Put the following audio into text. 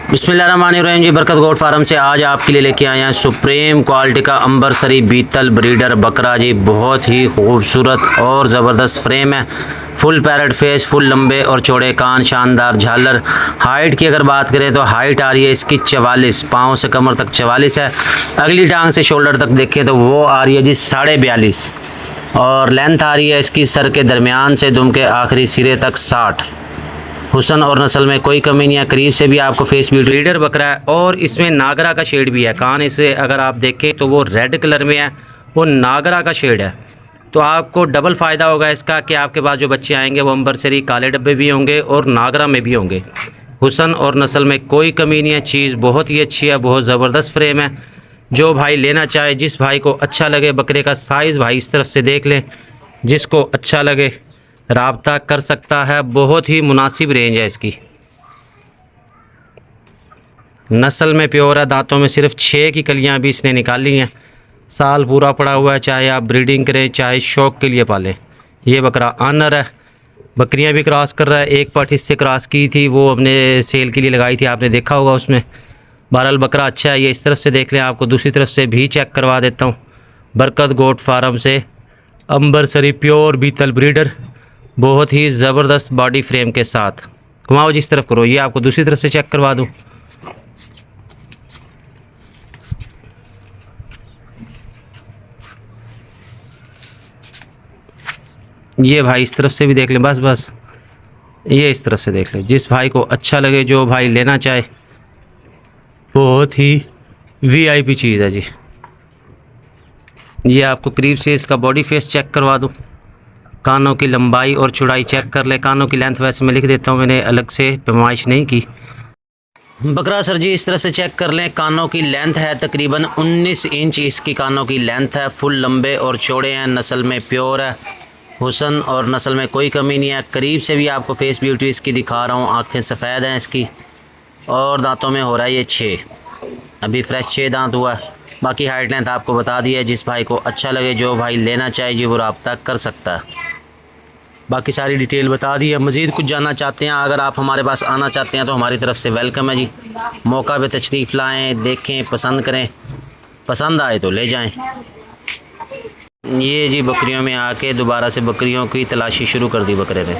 बिस्मिल्लाहिर्रहमानिर्रहीम जी। बरकत goat farm से आज आपके लिए लेके आए हैं सुप्रीम क्वालिटी का अंबरसरी बीतल ब्रीडर बकरा जी। बहुत ही खूबसूरत और ज़बरदस्त फ्रेम है, फुल पैरेट फेस, फुल लंबे और चौड़े कान, शानदार झालर। हाइट की अगर बात करें तो हाइट आ रही है इसकी 44, पाँव से कमर तक 44 है। अगली टांग से शोल्डर तक देखें तो वो आ रही है जी 42.5 और लेंथ आ रही है इसकी सर के दरमियान से दुम के आखिरी सिरे तक 60। हुसन और नस्ल में कोई कमी नहीं है। करीब से भी आपको फेस ब्रीडर बकरा है और इसमें नागरा का शेड भी है। कान इसे अगर आप देखें तो वो रेड कलर में है, वो नागरा का शेड है। तो आपको डबल फ़ायदा होगा इसका कि आपके पास जो बच्चे आएंगे वो अंबरसरी काले डब्बे भी होंगे और नागरा में भी होंगे। हुसन और नस्ल में कोई कमी नहीं है। चीज़ बहुत ही अच्छी है, बहुत ज़बरदस्त फ्रेम है। जो भाई लेना चाहे, जिस भाई को अच्छा लगे, बकरे का साइज़ भाई इस तरफ से देख लें, जिसको अच्छा लगे राब्ता कर सकता है। बहुत ही मुनासिब रेंज है इसकी। नस्ल में प्योर है, दांतों में सिर्फ 6 की कलियां भी इसने निकाली हैं। साल पूरा पड़ा हुआ है, चाहे आप ब्रीडिंग करें चाहे शौक़ के लिए पालें। ये बकरा आनर है, बकरियां भी क्रॉस कर रहा है। एक पार्ट इससे क्रॉस की थी, वो हमने सेल के लिए लगाई थी, आपने देखा होगा उसमें। बहरहाल बकरा अच्छा है। ये इस तरफ से देख लें, आपको दूसरी तरफ से भी चेक करवा देता हूँ। बरकत गोट फार्म से अंबरसरी प्योर बीतल ब्रीडर, बहुत ही ज़बरदस्त बॉडी फ्रेम के साथ। घुमाओ जिस तरफ करो, ये आपको दूसरी तरफ से चेक करवा दूँ। ये भाई इस तरफ से भी देख लें, बस बस ये इस तरफ से देख लें। जिस भाई को अच्छा लगे, जो भाई लेना चाहे, बहुत ही वीआईपी चीज़ है जी। ये आपको करीब से इसका बॉडी फेस चेक करवा दूँ। कानों की लंबाई और चौड़ाई चेक कर ले। कानों की लेंथ वैसे मैं लिख देता हूँ, मैंने अलग से पैमाइश नहीं की। बकरा सर जी इस तरफ से चेक कर लें। कानों की लेंथ है तकरीबन 19 इंच इसकी कानों की लेंथ है। फुल लंबे और चौड़े हैं, नस्ल में प्योर है। हुसन और नस्ल में कोई कमी नहीं है। करीब से भी आपको फेस ब्यूटी इसकी दिखा रहा हूँ। आँखें सफ़ेद हैं इसकी और दांतों में हो रहा है ये 6, अभी फ्रेश 6 दांत हुआ है। बाकी हाइट लेंथ आपको बता दी है। जिस भाई को अच्छा लगे, जो भाई लेना चाहे जी, वो रब्ता कर सकता है। बाकी सारी डिटेल बता दी है। मज़ीद कुछ जानना चाहते हैं, अगर आप हमारे पास आना चाहते हैं तो हमारी तरफ से वेलकम है जी। मौका पे तशरीफ़ लाएँ, देखें, पसंद करें, पसंद आए तो ले जाएं। ये जी बकरियों में आके दोबारा से बकरियों की तलाशी शुरू कर दी बकरे ने।